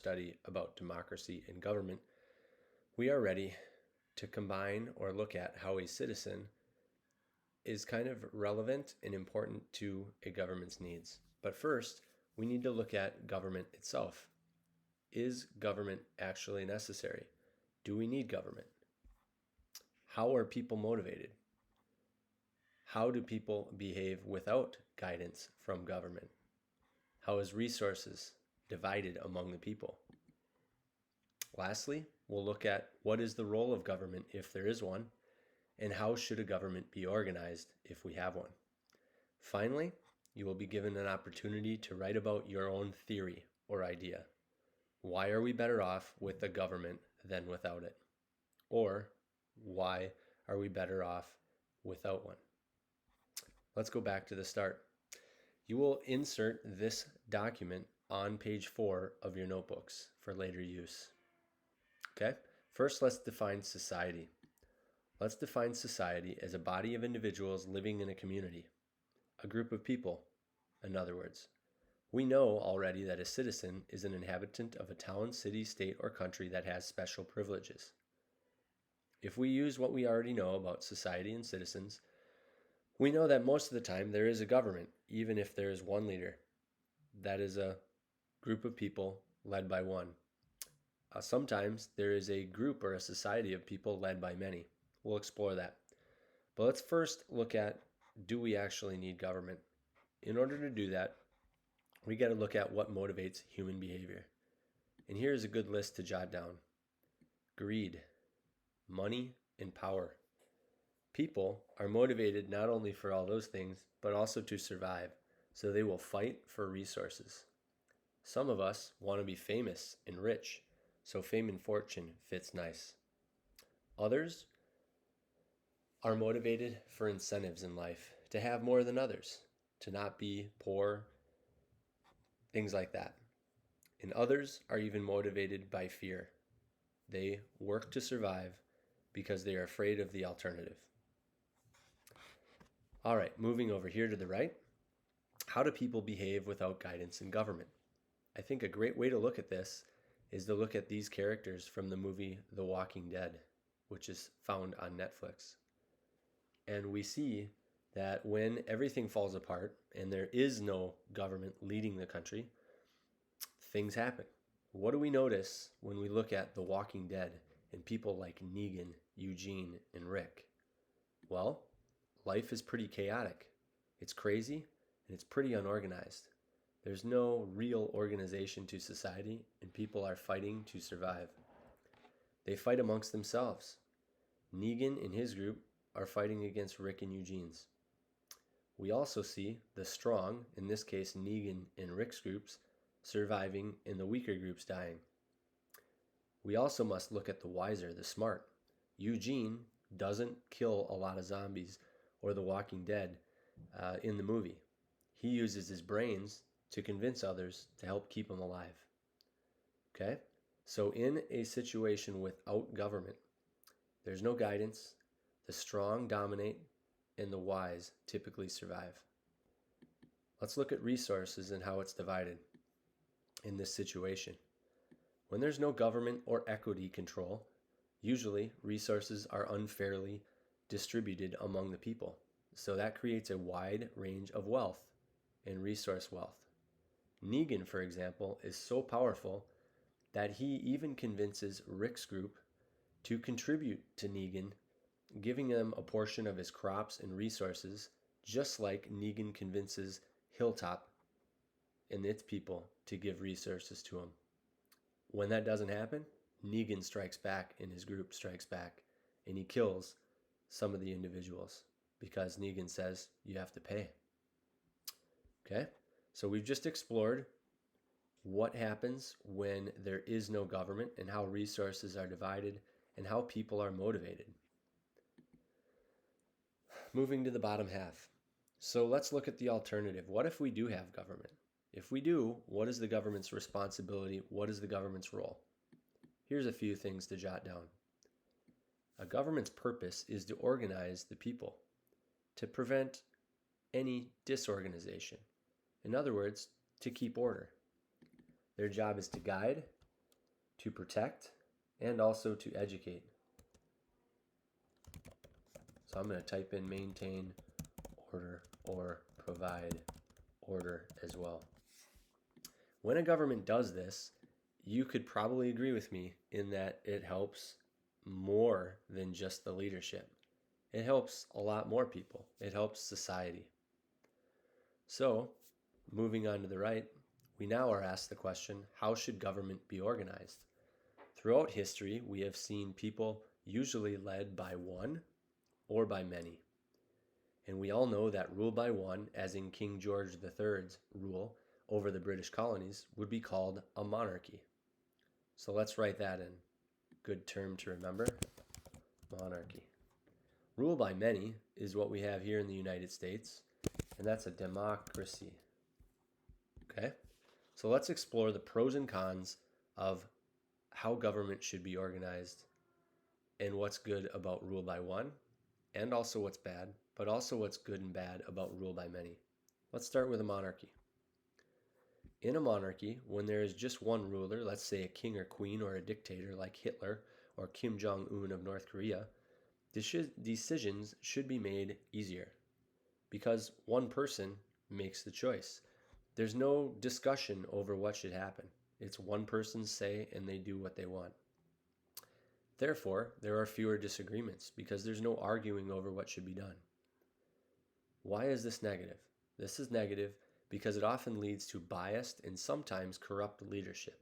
study about democracy and government, we are ready to combine or look at how a citizen is kind of relevant and important to a government's needs. But first, we need to look at government itself. Is government actually necessary? Do we need government? How are people motivated? How do people behave without guidance from government? How is resources divided among the people? Lastly, we'll look at what is the role of government if there is one, and how should a government be organized if we have one. Finally, you will be given an opportunity to write about your own theory or idea. Why are we better off with the government than without it? Or why are we better off without one? Let's go back to the start. You will insert this document on page 4 of your notebooks for later use. Okay, first let's define society. Let's define society as a body of individuals living in a community, a group of people, in other words. We know already that a citizen is an inhabitant of a town, city, state, or country that has special privileges. If we use what we already know about society and citizens, we know that most of the time there is a government, even if there is one leader. That is a group of people led by one. Sometimes there is a group or a society of people led by many. We'll explore that. But let's first look at, do we actually need government? In order to do that, we got to look at what motivates human behavior. And here's a good list to jot down. Greed, money, and power. People are motivated not only for all those things, but also to survive, so they will fight for resources. Some of us want to be famous and rich, so fame and fortune fits nice. Others are motivated for incentives in life, to have more than others, to not be poor, things like that. And others are even motivated by fear. They work to survive because they are afraid of the alternative. All right, moving over here to the right. How do people behave without guidance in government? I think a great way to look at this is to look at these characters from the movie The Walking Dead, which is found on Netflix. And we see that when everything falls apart and there is no government leading the country, things happen. What do we notice when we look at The Walking Dead and people like Negan, Eugene, and Rick? Well, life is pretty chaotic. It's crazy and it's pretty unorganized. There's no real organization to society, and people are fighting to survive. They fight amongst themselves. Negan and his group are fighting against Rick and Eugene's. We also see the strong, in this case Negan and Rick's groups, surviving and the weaker groups dying. We also must look at the wiser, the smart. Eugene doesn't kill a lot of zombies or the Walking Dead in the movie. He uses his brains to convince others to help keep him alive. Okay? So in a situation without government, there's no guidance, the strong dominate, and the wise typically survive. Let's look at resources and how it's divided in this situation. When there's no government or equity control, usually resources are unfairly distributed among the people. So that creates a wide range of wealth and resource wealth. Negan, for example, is so powerful that he even convinces Rick's group to contribute to Negan, giving them a portion of his crops and resources, just like Negan convinces Hilltop and its people to give resources to him. When that doesn't happen, Negan strikes back and his group strikes back, and he kills some of the individuals because Negan says you have to pay. Okay? So we've just explored what happens when there is no government and how resources are divided and how people are motivated. Moving to the bottom half. So let's look at the alternative. What if we do have government? If we do, what is the government's responsibility? What is the government's role? Here's a few things to jot down. A government's purpose is to organize the people, to prevent any disorganization. In other words, to keep order. Their job is to guide, to protect, and also to educate. So I'm going to type in maintain order or provide order as well. When a government does this, you could probably agree with me in that it helps more than just the leadership. It helps a lot more people. It helps society. So, moving on to the right, we now are asked the question, how should government be organized? Throughout history, we have seen people usually led by one or by many. And we all know that rule by one, as in King George III's rule over the British colonies, would be called a monarchy. So let's write that in. Good term to remember, monarchy. Rule by many is what we have here in the United States, and that's a democracy. Okay? So let's explore the pros and cons of how government should be organized and what's good about rule by one, and also what's bad, but also what's good and bad about rule by many. Let's start with a monarchy. In a monarchy, when there is just one ruler, let's say a king or queen or a dictator like Hitler or Kim Jong-un of North Korea, decisions should be made easier because one person makes the choice. There's no discussion over what should happen. It's one person's say and they do what they want. Therefore, there are fewer disagreements because there's no arguing over what should be done. Why is this negative? This is negative because it often leads to biased and sometimes corrupt leadership.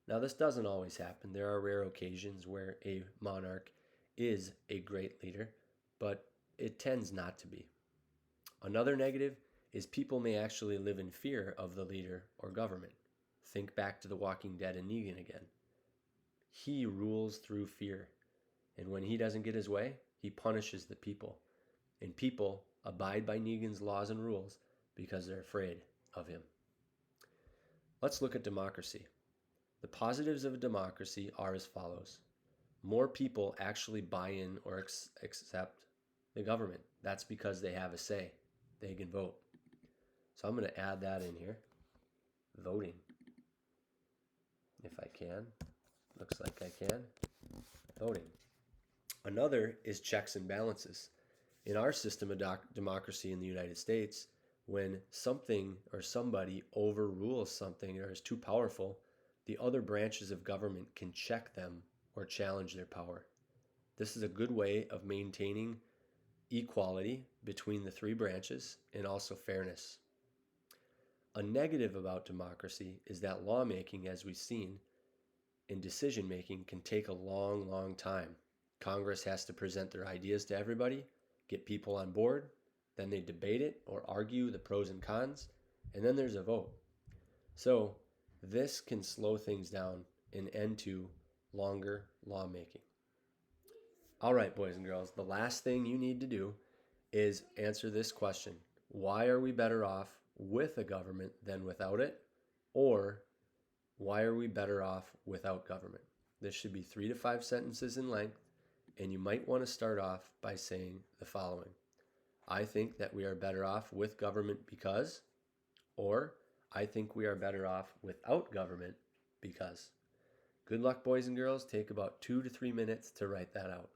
Now, this doesn't always happen. There are rare occasions where a monarch is a great leader, but it tends not to be. Another negative is people may actually live in fear of the leader or government. Think back to The Walking Dead and Negan again. He rules through fear, and when he doesn't get his way, he punishes the people. And people abide by Negan's laws and rules because they're afraid of him. Let's look at democracy. The positives of a democracy are as follows. More people actually buy in or accept the government. That's because they have a say. They can vote. So I'm going to add that in here. Voting. If I can. Looks like I can. Voting. Another is checks and balances. In our system of democracy in the United States, when something or somebody overrules something or is too powerful, the other branches of government can check them or challenge their power. This is a good way of maintaining equality between the three branches and also fairness. A negative about democracy is that lawmaking, as we've seen, and decision-making can take a long, long time. Congress has to present their ideas to everybody, get people on board, then they debate it or argue the pros and cons, and then there's a vote. So this can slow things down and end to longer lawmaking. All right, boys and girls, the last thing you need to do is answer this question. Why are we better off with a government than without it? Or why are we better off without government? This should be 3 to 5 sentences in length, and you might want to start off by saying the following. I think that we are better off with government because, or I think we are better off without government because. Good luck, boys and girls. Take about 2 to 3 minutes to write that out.